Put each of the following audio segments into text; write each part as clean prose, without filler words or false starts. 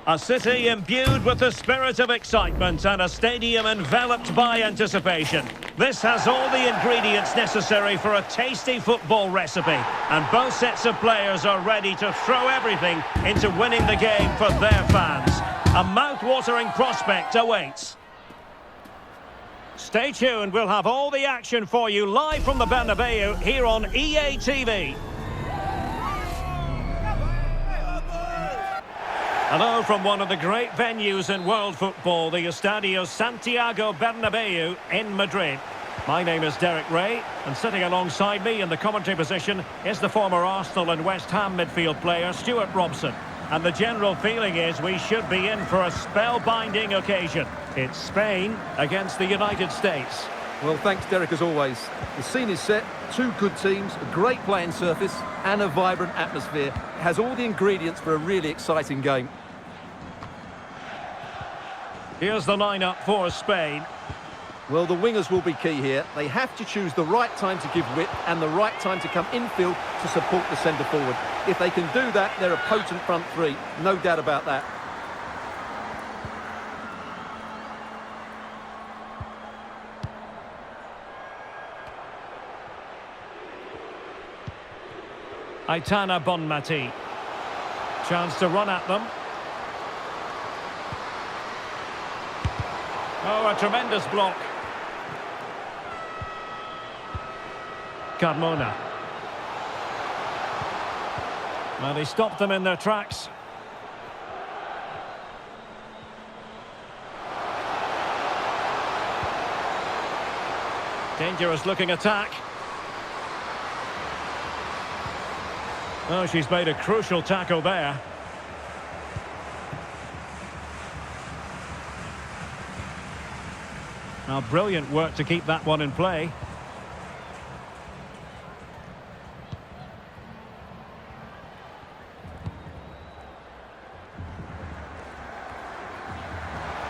A city imbued with the spirit of excitement and a stadium enveloped by anticipation. This has all the ingredients necessary for a tasty football recipe. And both sets of players are ready to throw everything into winning the game for their fans. A mouth-watering prospect awaits. Stay tuned, we'll have all the action for you live from the Bernabeu here on EA TV. Hello from one of the great venues in world football, the Estadio Santiago Bernabeu in Madrid. My name is Derek Ray, and sitting alongside me in the commentary position is the former Arsenal and West Ham midfield player Stuart Robson. And the general feeling is we should be in for a spellbinding occasion. It's Spain against the United States. Well, thanks, Derek, as always. The scene is set, two good teams, a great playing surface and a vibrant atmosphere. It has all the ingredients for a really exciting game. Here's the lineup for Spain. Well, the wingers will be key here. They have to choose the right time to give width and the right time to come infield to support the centre-forward. If they can do that, they're a potent front three. No doubt about that. Aitana Bonmati. Chance to run at them. Oh, a tremendous block. Carmona. Well, he stopped them in their tracks. Dangerous looking attack. Oh, she's made a crucial tackle there. Now, brilliant work to keep that one in play.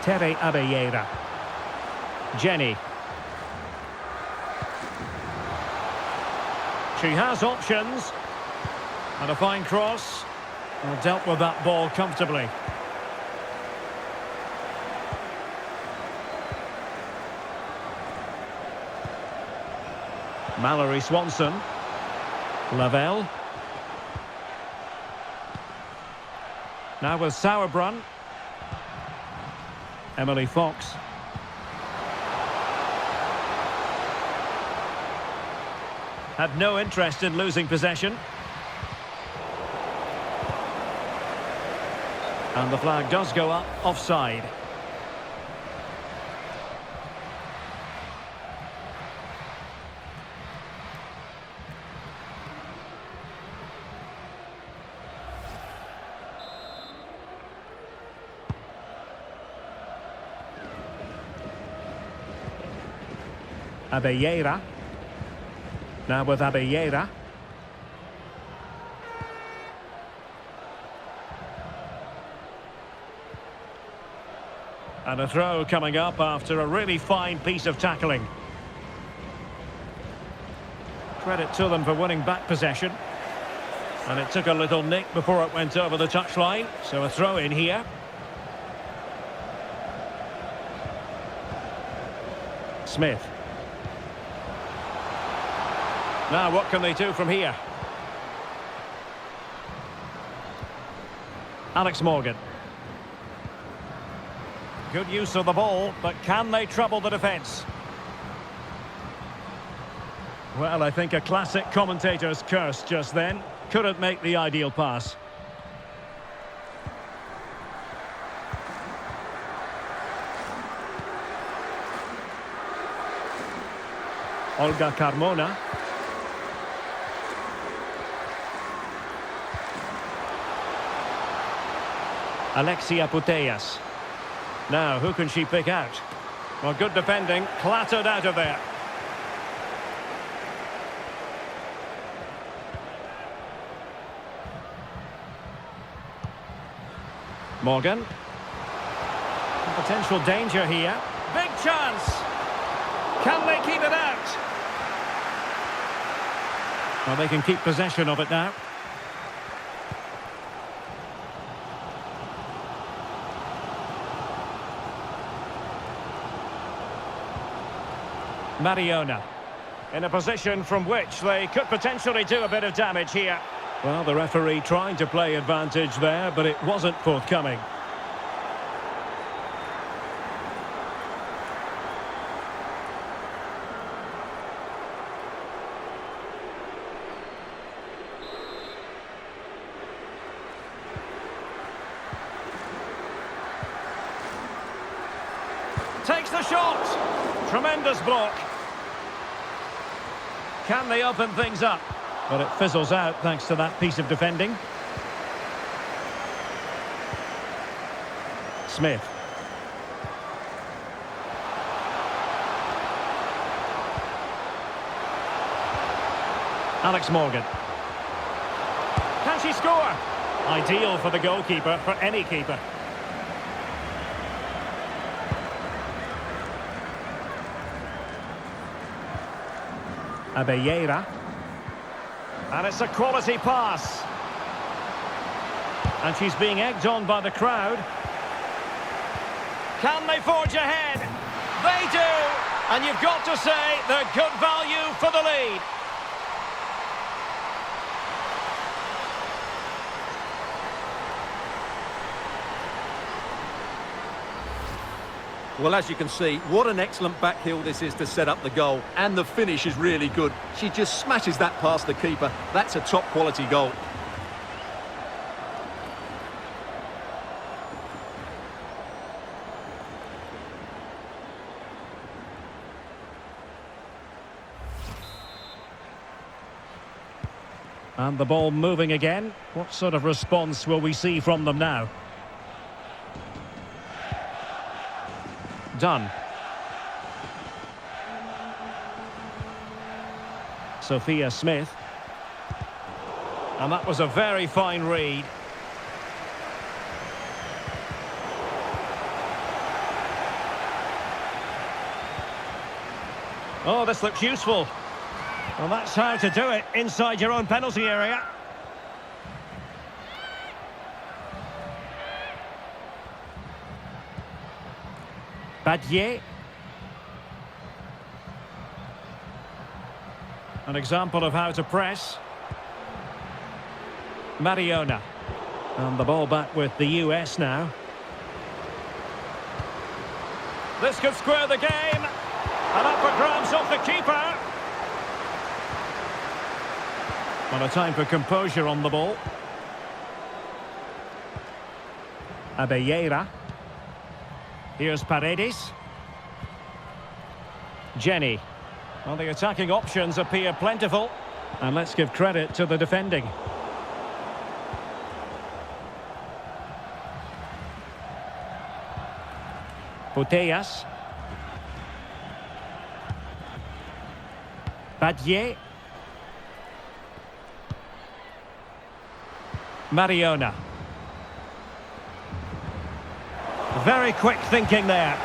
Tere Abelleira. Jenny. She has options. And a fine cross. And dealt with that ball comfortably. Mallory Swanson. Lavelle. Now with Sauerbrunn. Emily Fox. Had no interest in losing possession. And the flag does go up, offside. Abelleira. Now with Abelleira. And a throw coming up after a really fine piece of tackling. Credit to them for winning back possession. And it took a little nick before it went over the touchline. So a throw in here. Smith. Now what can they do from here? Alex Morgan. Good use of the ball, but can they trouble the defence? Well, I think a classic commentator's curse just then. Couldn't make the ideal pass. Olga Carmona. Alexia Putellas. Now, who can she pick out? Well, good defending, clattered out of there. Morgan. Potential danger here. Big chance! Can they keep it out? Well, they can keep possession of it now. Mariona. In a position from which they could potentially do a bit of damage here. Well, the referee trying to play advantage there, but it wasn't forthcoming. Takes the shot. Tremendous block. Can they open things up? But it fizzles out thanks to that piece of defending. Smith. Alex Morgan. Can she score? Ideal for the goalkeeper, for any keeper. Abelleira. And it's a quality pass. And she's being egged on by the crowd. Can they forge ahead? They do! And you've got to say they're good value for the lead. Well, as you can see, what an excellent back heel this is to set up the goal. And the finish is really good. She just smashes that past the keeper. That's a top-quality goal. And the ball moving again. What sort of response will we see from them now? Done. Sophia Smith. And that was a very fine read. Oh, this looks useful. Well, that's how to do it inside your own penalty area. Badier. An example of how to press. Mariona. And the ball back with the US now. This could square the game. And up for grabs off the keeper. And a time for composure on the ball. Abelleira. Here's Paredes. Jenny. Well, the attacking options appear plentiful. And let's give credit to the defending. Putellas. Badier. Mariona. Very quick thinking there.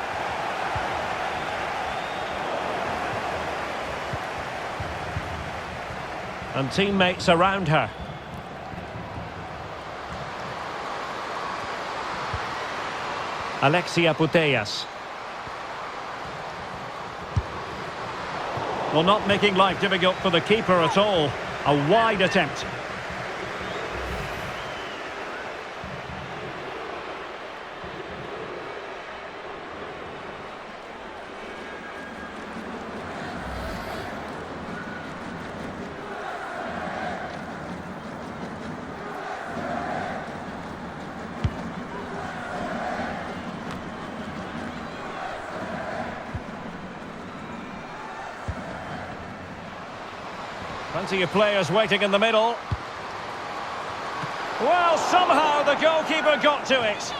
And teammates around her. Alexia Putellas. Well, not making life difficult for the keeper at all. A wide attempt. Plenty of players waiting in the middle. Well, somehow the goalkeeper got to it.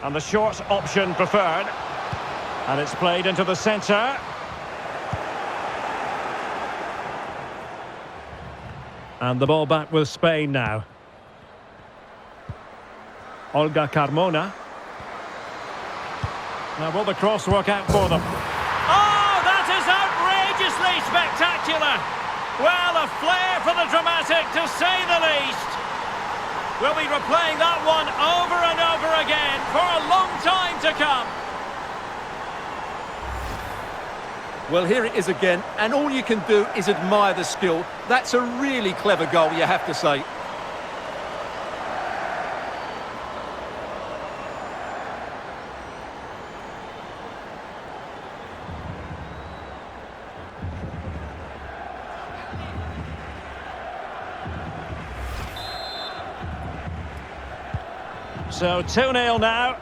And the short option preferred. And it's played into the centre. And the ball back with Spain now. Olga Carmona. Now will the cross work out for them? Oh, that is Tremendously spectacular. Well, a flair for the dramatic, to say the least. We'll be replaying that one over and over again for a long time to come. Well, here it is again, and all you can do is admire the skill. That's a really clever goal, you have to say. So 2-0 now.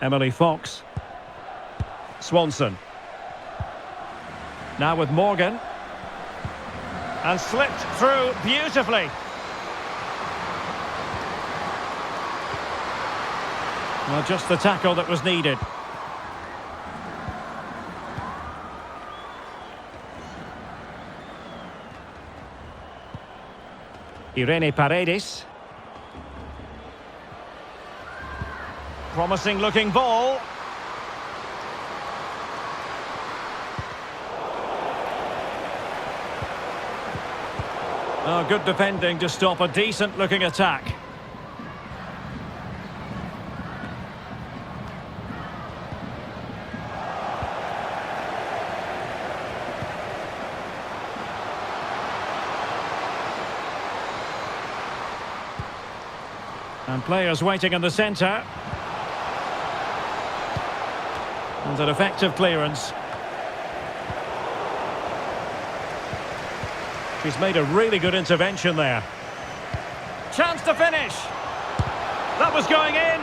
Emily Fox. Swanson. Now with Morgan. And slipped through beautifully. Well, just the tackle that was needed. Irene Paredes. Promising looking ball. Oh, good defending to stop a decent looking attack. And players waiting in the centre. And an effective clearance. She's made a really good intervention there. Chance to finish. That was going in.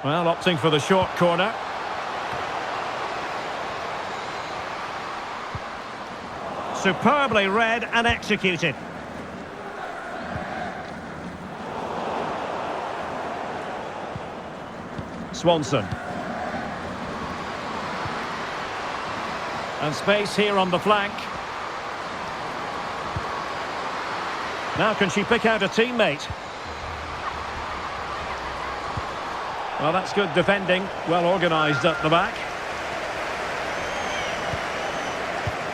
Well, opting for the short corner. Superbly read and executed. Swanson. And space here on the flank. Now can she pick out a teammate? Well, that's good defending, well organised at the back.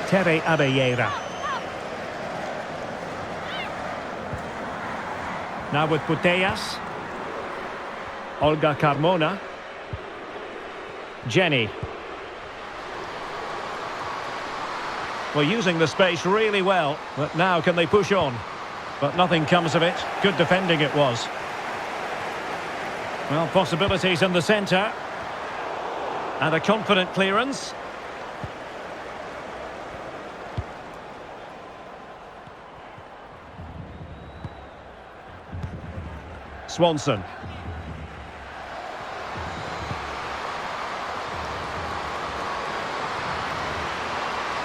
Tere Abelleira. Now with Putellas. Olga Carmona. Jenny. Well, using the space really well, but now can they push on? But nothing comes of it. Good defending it was. Well, possibilities in the centre. And a confident clearance. Swanson.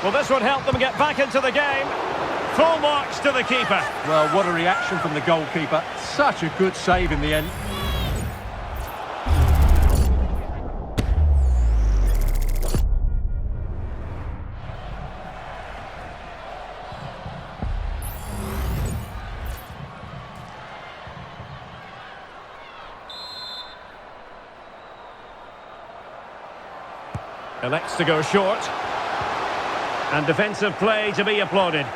Well, this would help them get back into the game. Full marks to the keeper. Well, what a reaction from the goalkeeper. Such a good save in the end. Elects to go short. And defensive play to be applauded.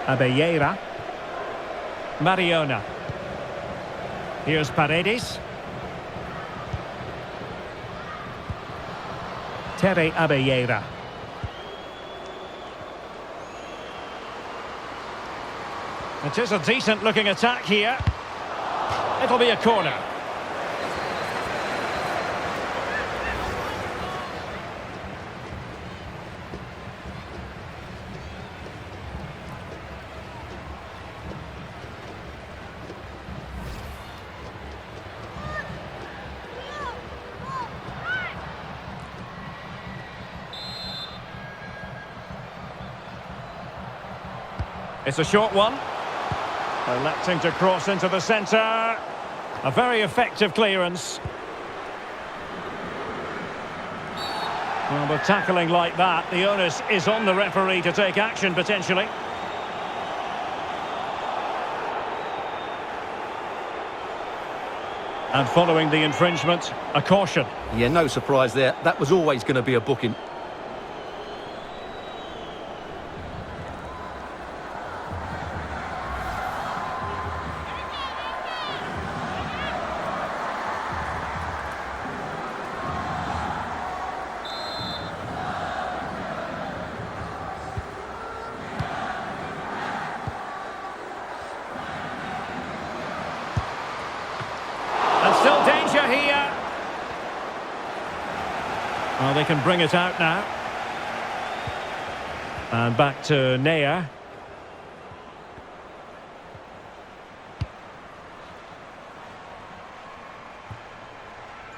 Abelleira. Mariona. Here's Paredes. Tere Abelleira. It is a decent looking attack here. It'll be a corner. It's a short one. Electing to cross into the centre. A very effective clearance. Well, with tackling like that, the onus is on the referee to take action, potentially. And following the infringement, a caution. Yeah, no surprise there. That was always going to be a booking. And still danger here. Well, they can bring it out now. And back to Neuer.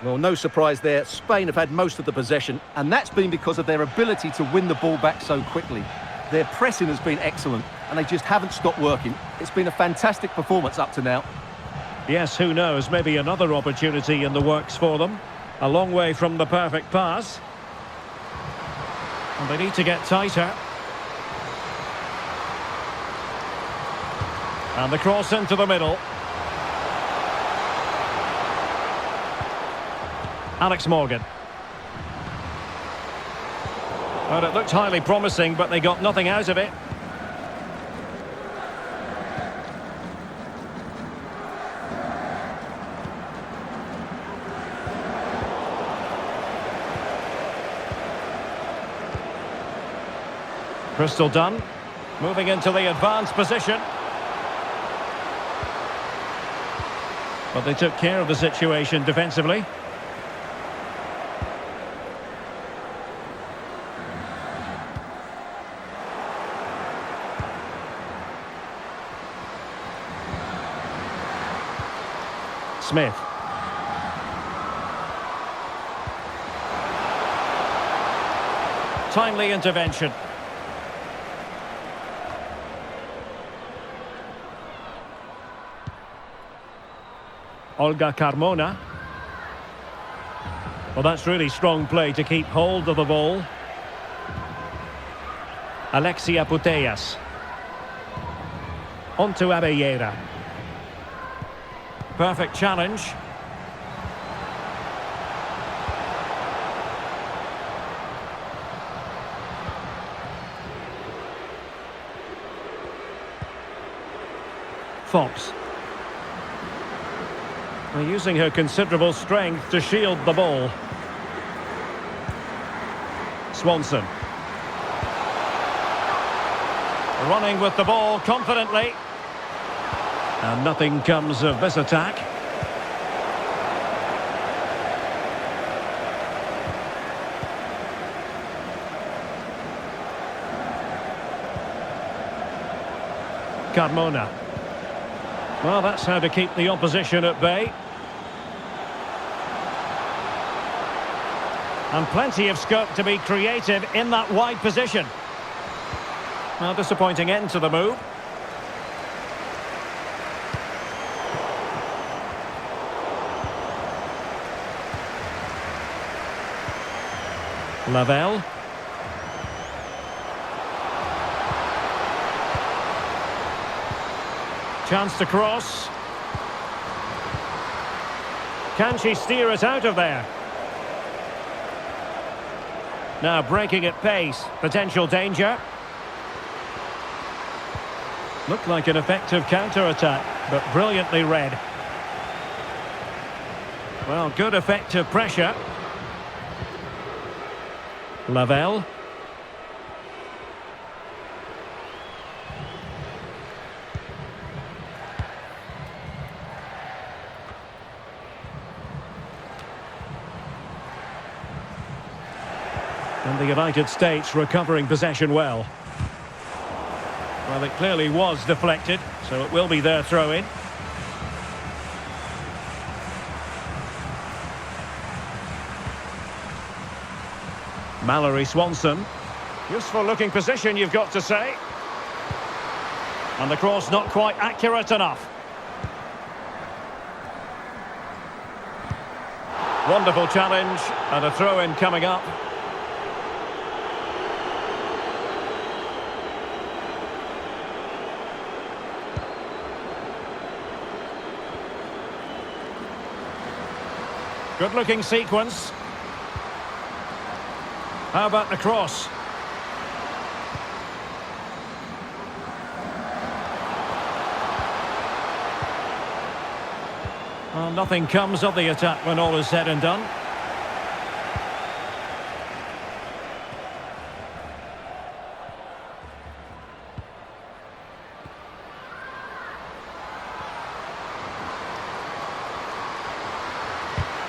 Well, no surprise there. Spain have had most of the possession, and that's been because of their ability to win the ball back so quickly. Their pressing has been excellent, and they just haven't stopped working. It's been a fantastic performance up to now. Yes, who knows, maybe another opportunity in the works for them. A long way from the perfect pass. And they need to get tighter. And the cross into the middle. Alex Morgan. Well, it looked highly promising, but they got nothing out of it. Crystal done. Moving into the advanced position. But they took care of the situation defensively. Smith. Timely intervention. Olga Carmona. Well, that's really strong play to keep hold of the ball. Alexia Putellas. On to Abellera. Perfect challenge. Fox. Using her considerable strength to shield the ball. Swanson. Running with the ball confidently. And nothing comes of this attack. Carmona. Well, that's how to keep the opposition at bay. And plenty of scope to be creative in that wide position. Well, disappointing end to the move. Lavelle. Chance to cross. Can she steer it out of there? Now breaking at pace. Potential danger. Looked like an effective counter-attack, but brilliantly read. Well, good effective pressure. Lavelle. And the United States recovering possession well. Well, it clearly was deflected, so it will be their throw-in. Mallory Swanson. Useful looking position, you've got to say. And the cross not quite accurate enough. Wonderful challenge, and a throw-in coming up. Good-looking sequence. How about the cross? Well, nothing comes of the attack when all is said and done.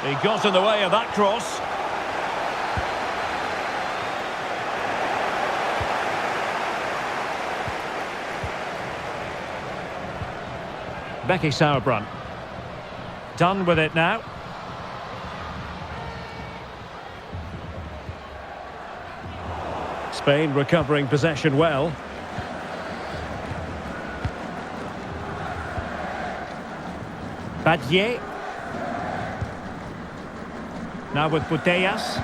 He got in the way of that cross. Becky Sauerbrunn. Done with it now. Spain recovering possession well. Badier. Now with Putellas.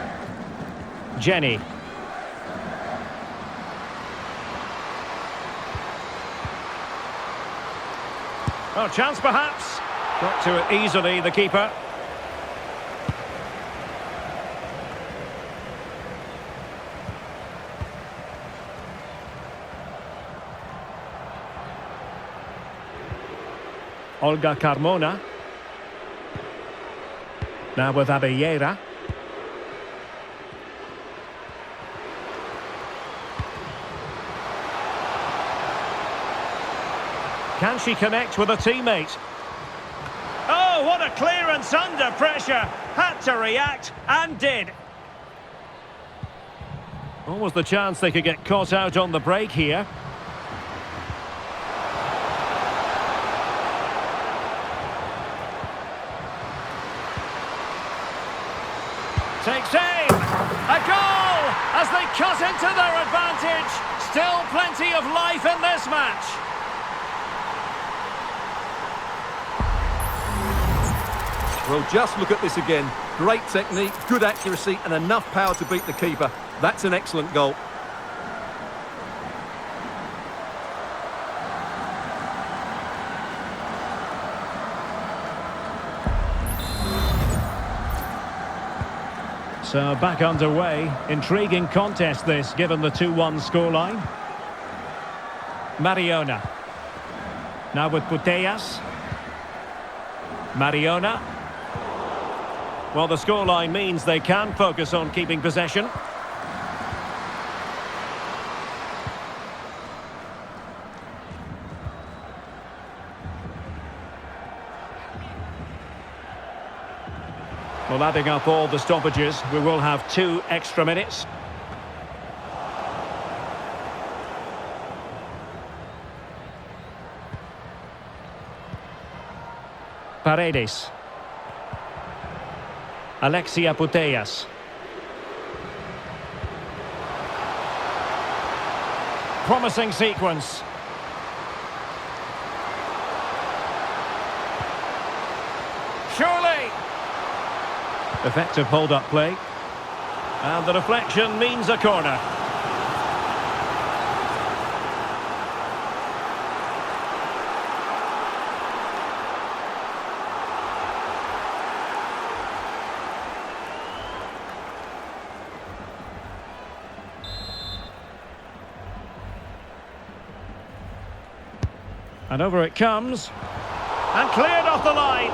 Jenny. Oh, chance perhaps. Got to it easily, the keeper. Olga Carmona. Now with Abellera. Can she connect with a teammate? Oh, what a clearance under pressure. Had to react and did. What was the chance they could get caught out on the break here? Takes aim. A goal as they cut into their advantage. Still plenty of life in this match. Well, just look at this again. Great technique, good accuracy, and enough power to beat the keeper. That's an excellent goal. So back underway. Intriguing contest this, given the 2-1 scoreline. Mariona. Now with Putellas. Mariona. Well, the scoreline means they can focus on keeping possession. Well, adding up all the stoppages, we will have 2 extra minutes. Paredes. Alexia Putellas. Promising sequence. Surely! Effective hold-up play. And the deflection means a corner. And over it comes. And cleared off the line.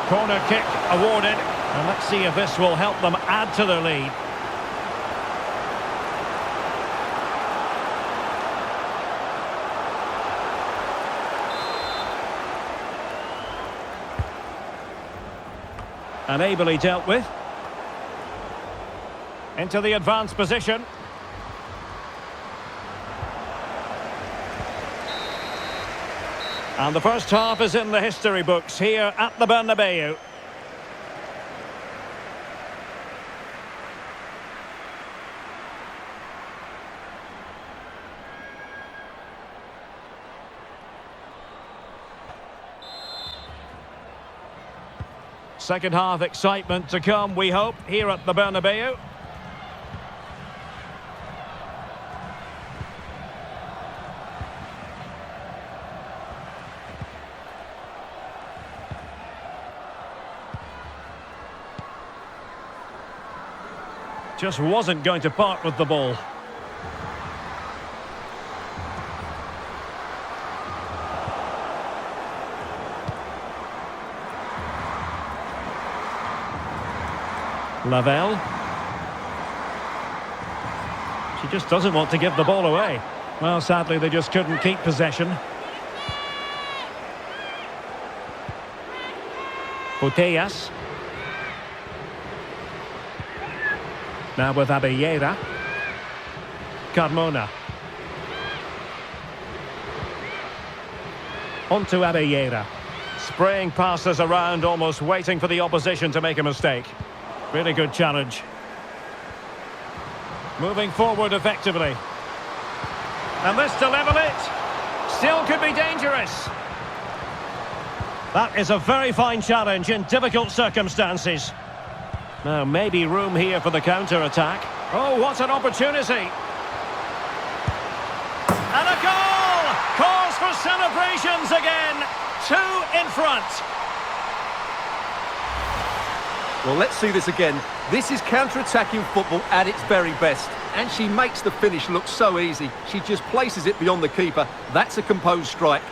Corner kick awarded. And let's see if this will help them add to their lead. And ably dealt with. Into the advanced position. And the first half is in the history books here at the Bernabeu. Second half excitement to come, we hope, here at the Bernabeu. Just wasn't going to part with the ball. Lavelle. She just doesn't want to give the ball away. Well, sadly, they just couldn't keep possession. Putellas. Now with Abellera. Carmona. On to Abellera. Spraying passes around, almost waiting for the opposition to make a mistake. Really good challenge. Moving forward effectively. And this to level it. Still could be dangerous. That is a very fine challenge in difficult circumstances. Now maybe room here for the counter-attack. Oh, what an opportunity. And a goal! Cause for celebrations again. 2 in front. Well, let's see this again. This is counter-attacking football at its very best. And she makes the finish look so easy. She just places it beyond the keeper. That's a composed strike.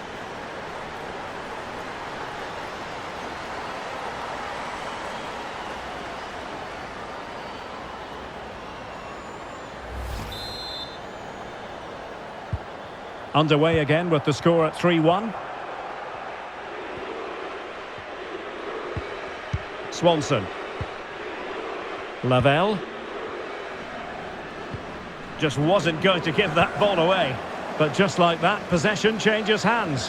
Underway again with the score at 3-1. Swanson. Lavelle. Just wasn't going to give that ball away. But just like that, possession changes hands.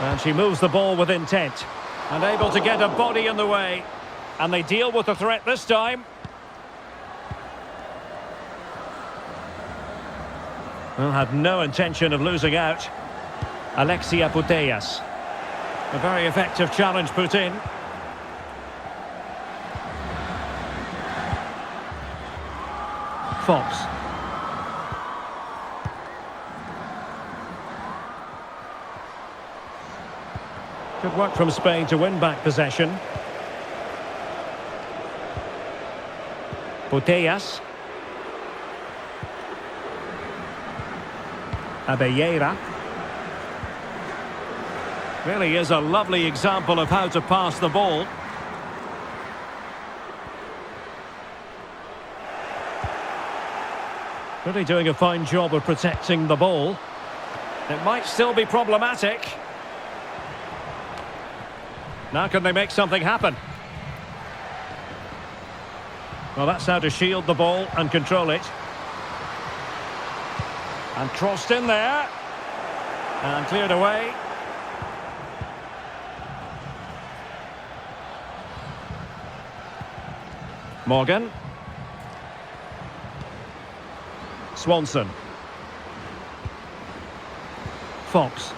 And she moves the ball with intent. And able to get a body in the way. And they deal with the threat this time. Well, had no intention of losing out. Alexia Putellas. A very effective challenge put in. Fox. Good work from Spain to win back possession. Putellas. Abellera. Really is a lovely example of how to pass the ball. Really doing a fine job of protecting the ball. It might still be problematic. Now can they make something happen? Well, that's how to shield the ball and control it. And crossed in there. And cleared away. Morgan. Swanson. Fox.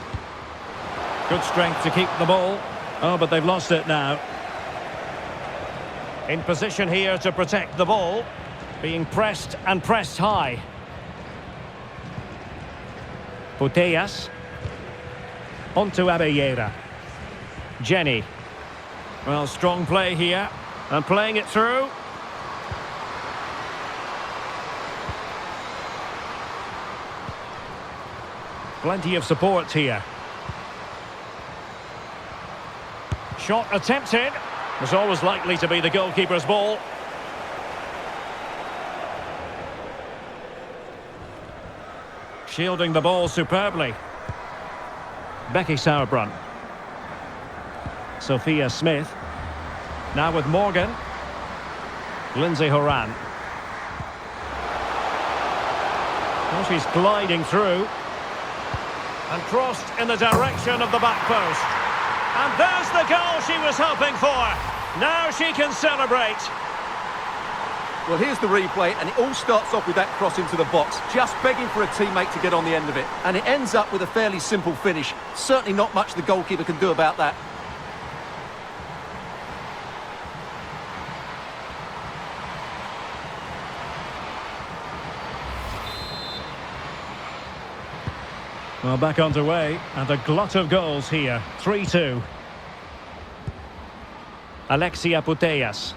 Good strength to keep the ball. Oh, but they've lost it now. In position here to protect the ball. Being pressed and pressed high. Putellas. On to Abellera. Jenny. Well, strong play here. And playing it through. Plenty of support here. Shot attempted. Was always likely to be the goalkeeper's ball. Shielding the ball superbly. Becky Sauerbrunn. Sophia Smith. Now with Morgan. Lindsay Horan. Well, she's gliding through. And crossed in the direction of the back post. And there's the goal she was hoping for. Now she can celebrate. Well, here's the replay, and it all starts off with that cross into the box, just begging for a teammate to get on the end of it. And it ends up with a fairly simple finish. Certainly not much the goalkeeper can do about that. Well, back underway, and a glut of goals here. 3-2. Alexia Putellas.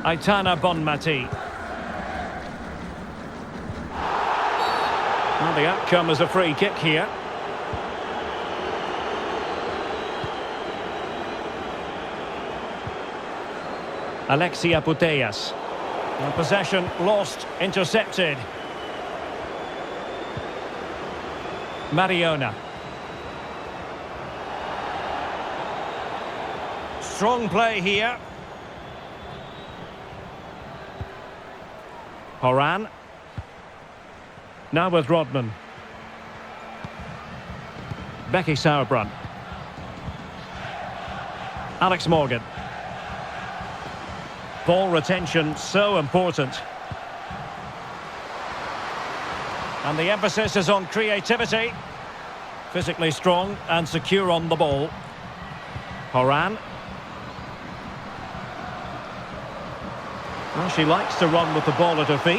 Aitana Bonmati. Well, the outcome is a free kick here. Alexia Putellas. And possession lost, intercepted. Mariona. Strong play here. Horan. Now with Rodman. Becky Sauerbrunn. Alex Morgan. Ball retention so important. And the emphasis is on creativity. Physically strong and secure on the ball. Horan. Well, she likes to run with the ball at her feet.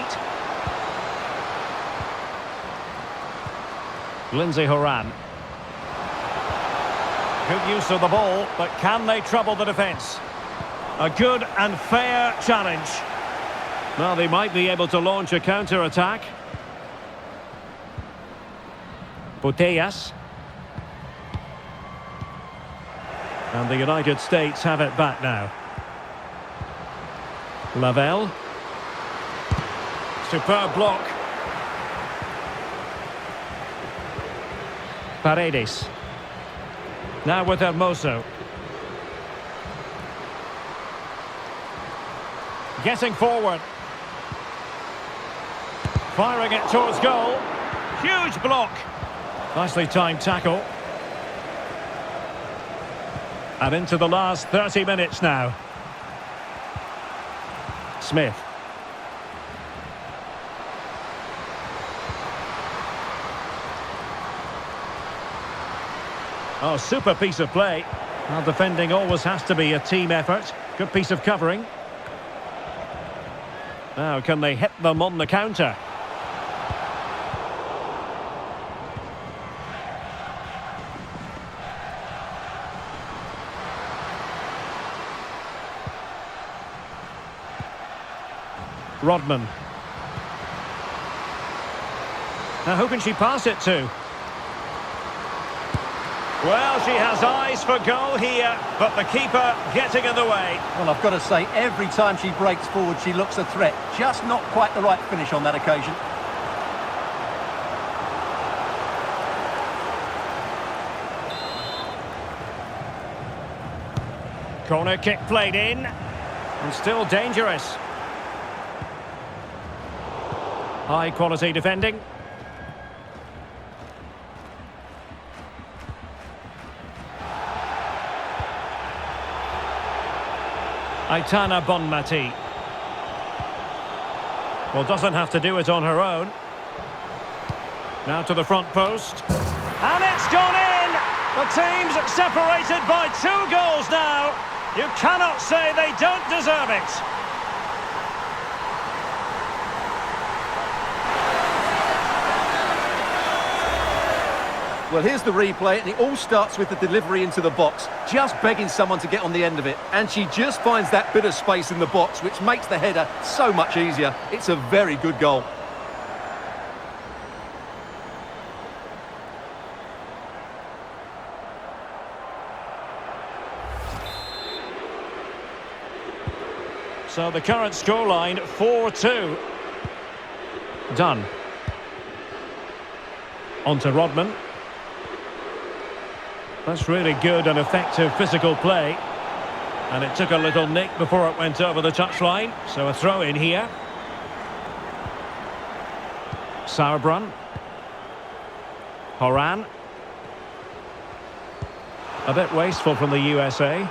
Lindsay Horan. Good use of the ball, but can they trouble the defence? A good and fair challenge. Well, they might be able to launch a counter-attack. Putellas. And the United States have it back now. Lavelle. Superb block. Paredes. Now with Hermoso. Getting forward. Firing it towards goal. Huge block. Nicely timed tackle. And into the last 30 minutes now. Smith. Oh, super piece of play. Well, defending always has to be a team effort. Good piece of covering. Now, can they hit them on the counter? Rodman. Now, who can she pass it to? Well, she has eyes for goal here, but the keeper getting in the way. Well, I've got to say, every time she breaks forward, she looks a threat. Just not quite the right finish on that occasion. Corner kick played in. And still dangerous. High quality defending. Aitana Bonmati. Well, doesn't have to do it on her own. Now to the front post. And it's gone in! The team's separated by 2 goals now. You cannot say they don't deserve it. Well, here's the replay, and it all starts with the delivery into the box, just begging someone to get on the end of it. And she just finds that bit of space in the box, which makes the header so much easier. It's a very good goal. So the current scoreline, 4-2. Done. On to Rodman. That's really good and effective physical play. And it took a little nick before it went over the touchline. So a throw in here. Sauerbrunn. Horan. A bit wasteful from the USA.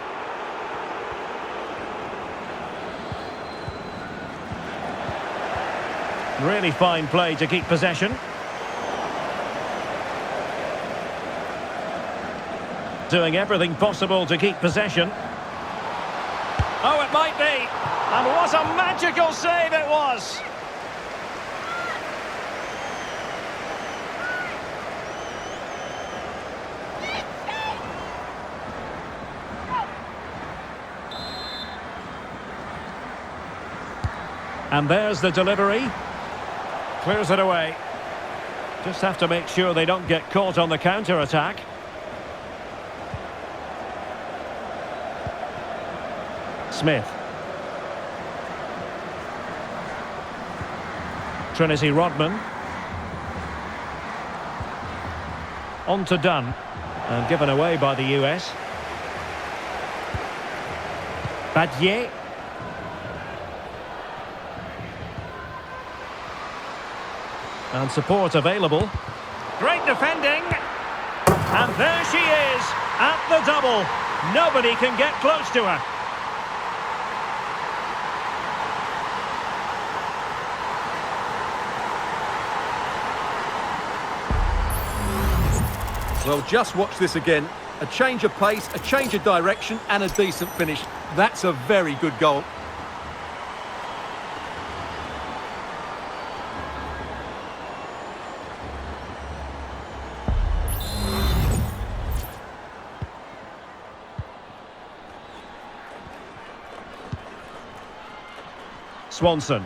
Really fine play to keep possession. Doing everything possible to keep possession. Oh, it might be. And what a magical save it was. And there's the delivery. Clears it away. Just have to make sure they don't get caught on the counter-attack. Smith. Trinity Rodman. On to Dunn. And given away by the US. Badier. And support available. Great defending. And there she is, at the double. Nobody can get close to her. Well, just watch this again. A change of pace, a change of direction, and a decent finish. That's a very good goal. Swanson.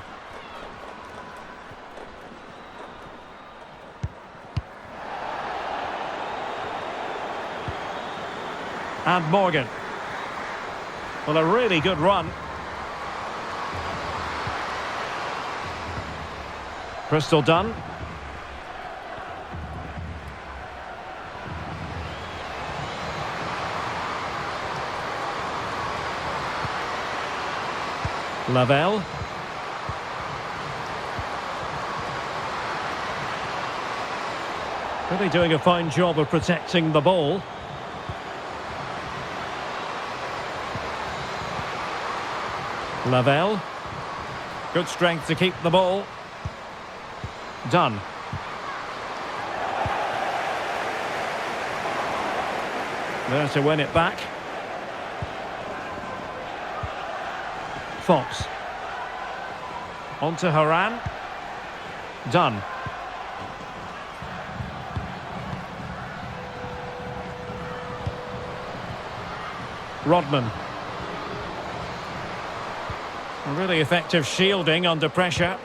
And Morgan. Well, a really good run. Crystal Dunn. Lavelle. Really doing a fine job of protecting the ball. Lavelle. Good strength to keep the ball. Dunn. There to win it back. Fox. On to Haran. Dunn. Rodman. Really effective shielding under pressure.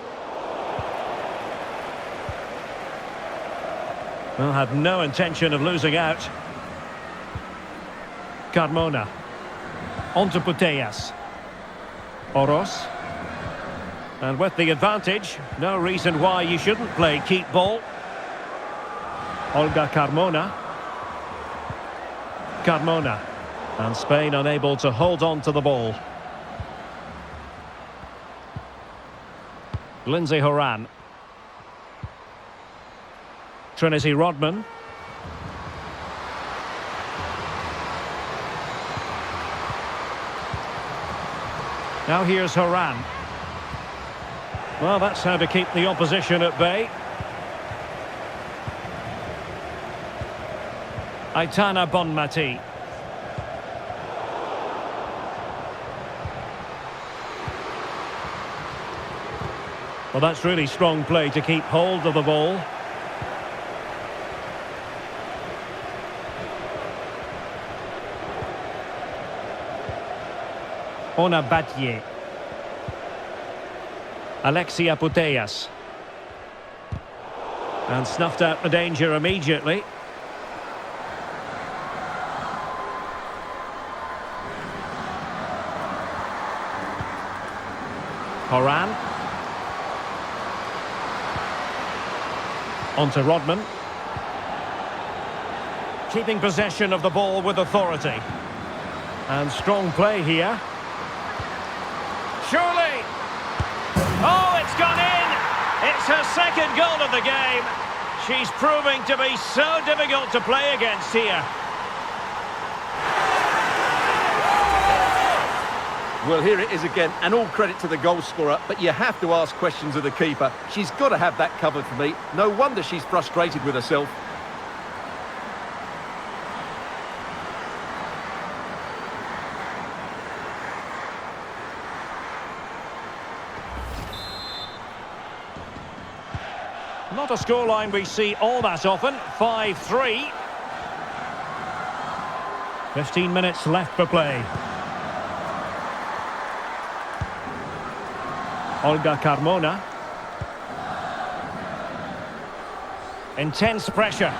Well, had no intention of losing out. Carmona. On to Putellas. Oros. And with the advantage, no reason why you shouldn't play keep ball. Olga Carmona. Carmona. And Spain unable to hold on to the ball. Lindsay Horan. Trinity Rodman. Now here's Horan. Well, that's how to keep the opposition at bay. Aitana Bonmati. Well, that's really strong play to keep hold of the ball. Ona Badier. Alexia Putellas. And snuffed out the danger immediately. Horan. On to Rodman. Keeping possession of the ball with authority. And strong play here. Surely! Oh, it's gone in! It's her second goal of the game. She's proving to be so difficult to play against here. Well, here it is again, and all credit to the goal scorer, but you have to ask questions of the keeper. She's got to have that covered for me. No wonder she's frustrated with herself. Not a scoreline we see all that often. 5-3. 15 minutes left for play. Olga Carmona. Intense pressure.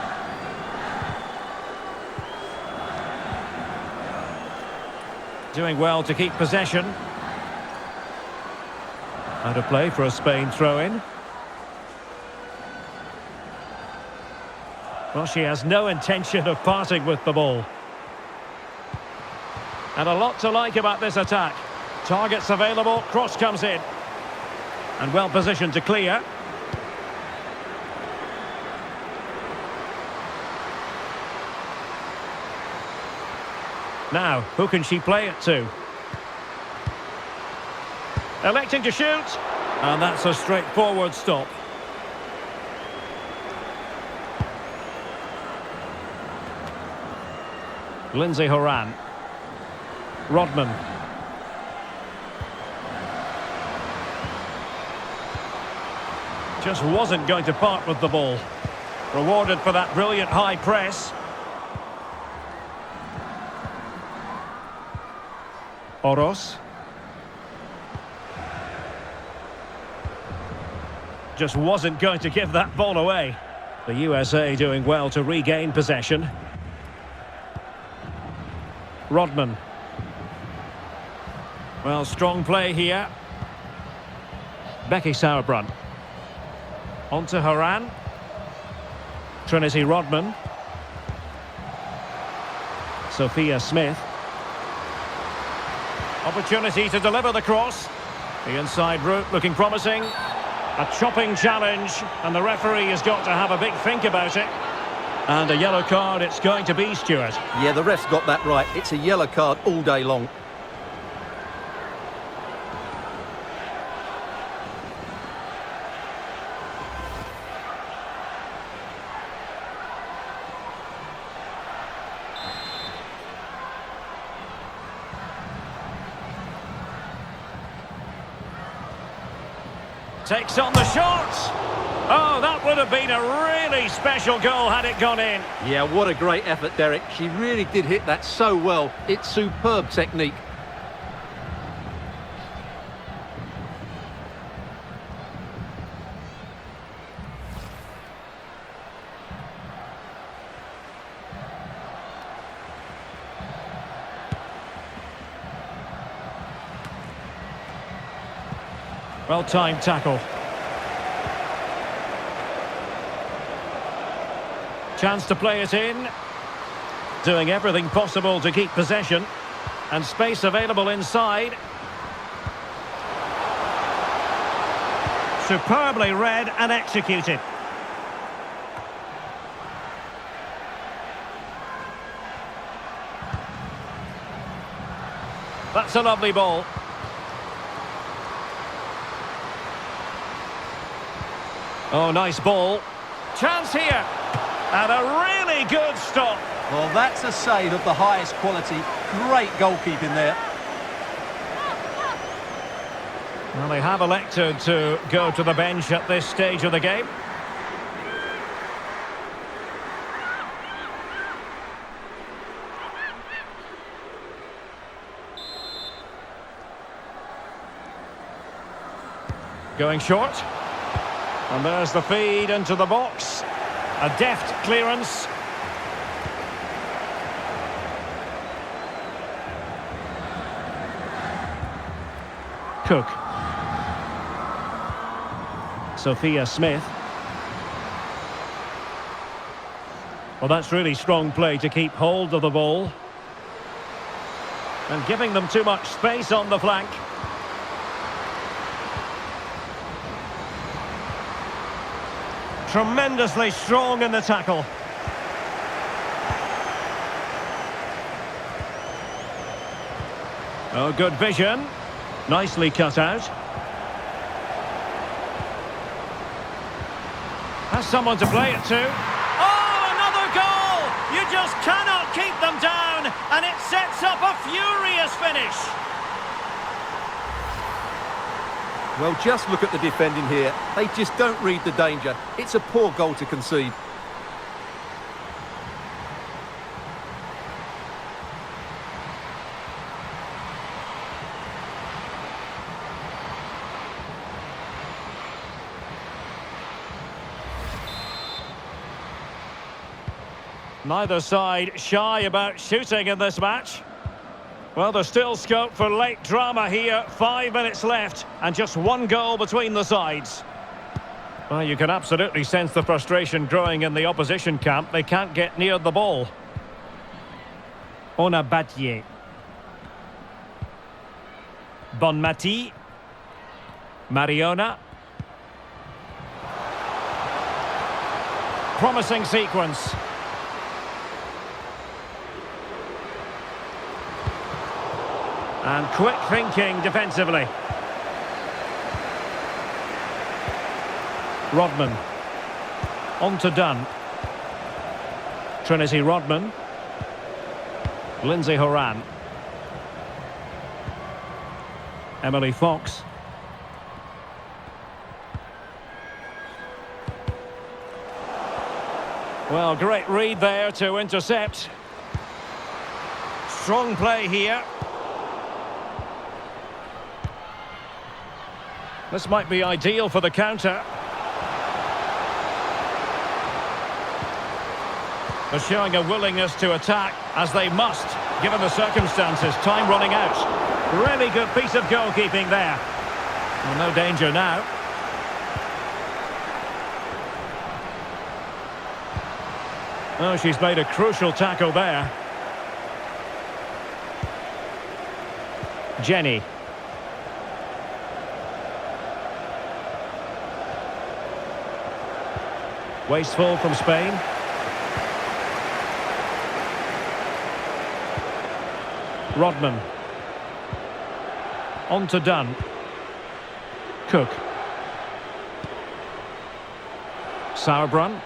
Doing well to keep possession. Out of play for a Spain throw-in. Well, she has no intention of parting with the ball. And a lot to like about this attack. Targets available, cross comes in. And well positioned to clear. Now, who can she play it to? Electing to shoot. And that's a straightforward stop. Lindsay Horan. Rodman. Just wasn't going to part with the ball. Rewarded for that brilliant high press. Oros. Just wasn't going to give that ball away. The USA doing well to regain possession. Rodman. Well, strong play here. Becky Sauerbrunn. On to Horan. Trinity Rodman. Sophia Smith. Opportunity to deliver the cross. The inside route looking promising. A chopping challenge, and the referee has got to have a big think about it. And a yellow card it's going to be, Stuart. Yeah, the ref's got that right. It's a yellow card all day long. Takes on the shot. Oh, that would have been a really special goal had it gone in. Yeah, what a great effort, Derek. She really did hit that so well. It's superb technique. Well-timed tackle. Chance to play it in. Doing everything possible to keep possession. And space available inside. Superbly read and executed. That's a lovely ball. Oh, nice ball. Chance here. And a really good stop. Well, that's a save of the highest quality. Great goalkeeping there. Well, they have elected to go to the bench at this stage of the game. Going short. And there's the feed into the box. A deft clearance. Cook. Sophia Smith. Well, that's really strong play to keep hold of the ball. And giving them too much space on the flank. Tremendously strong in the tackle. Oh, good vision. Nicely cut out. Has someone to play it to. Oh, another goal! You just cannot keep them down, and it sets up a furious finish. Well, just look at the defending here. They just don't read the danger. It's a poor goal to concede. Neither side shy about shooting in this match. Well, there's still scope for late drama here. 5 minutes left and just one goal between the sides. Well, you can absolutely sense the frustration growing in the opposition camp. They can't get near the ball. Onabatier. Bonmati. Mariona. Promising sequence. And quick thinking defensively. Rodman. On to Dunn. Trinity Rodman. Lindsay Horan. Emily Fox. Well, great read there to intercept. Strong play here. This might be ideal for the counter. They're showing a willingness to attack, as they must, given the circumstances. Time running out. Really good piece of goalkeeping there. Well, no danger now. Oh, she's made a crucial tackle there. Jenny. Wasteful from Spain. Rodman. On to Dunn. Cook. Sauerbrunn.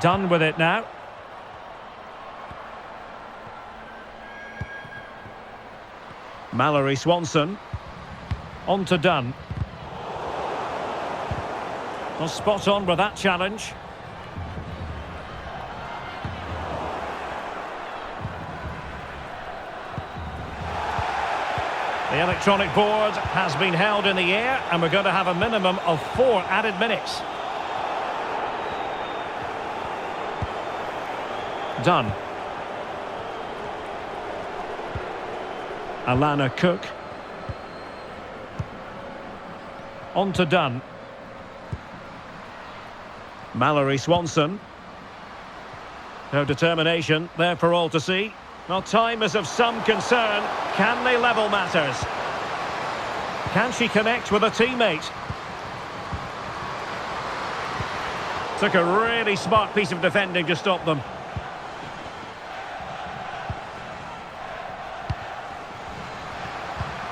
Dunn with it now. Mallory Swanson. On to Dunn. Well, spot on with that challenge. The electronic board has been held in the air, and we're going to have a minimum of 4 added minutes. Dunn. Alana Cook. On to Dunn. Mallory Swanson. No determination there for all to see. Well, time is of some concern. Can they level matters? Can she connect with a teammate? Took a really smart piece of defending to stop them.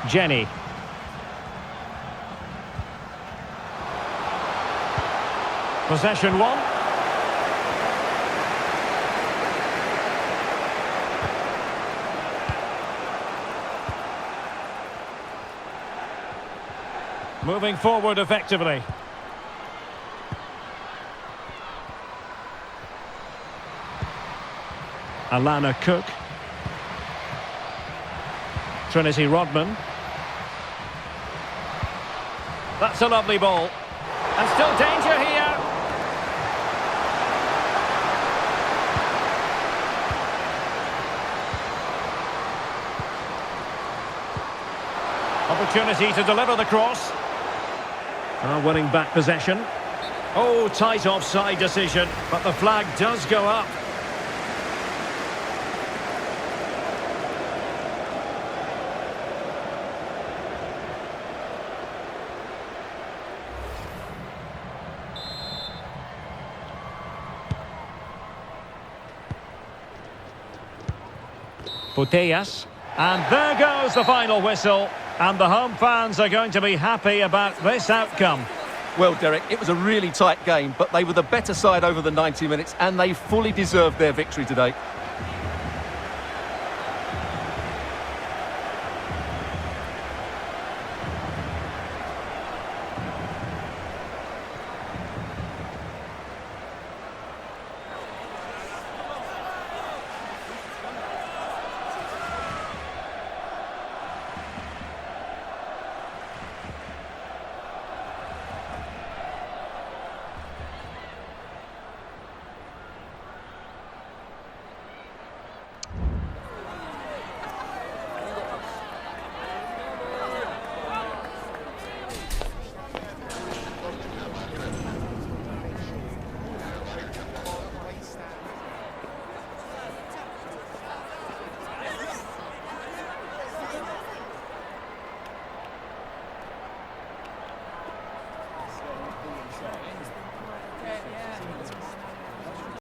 Jenny. Possession one. Moving forward effectively. Alana Cook. Trinity Rodman. That's a lovely ball. And still danger here. Opportunity to deliver the cross. Winning back possession. Oh, tight offside decision, but the flag does go up. Putellas. And there goes the final whistle. And the home fans are going to be happy about this outcome. Well, Derek, it was a really tight game, but they were the better side over the 90 minutes, and they fully deserved their victory today.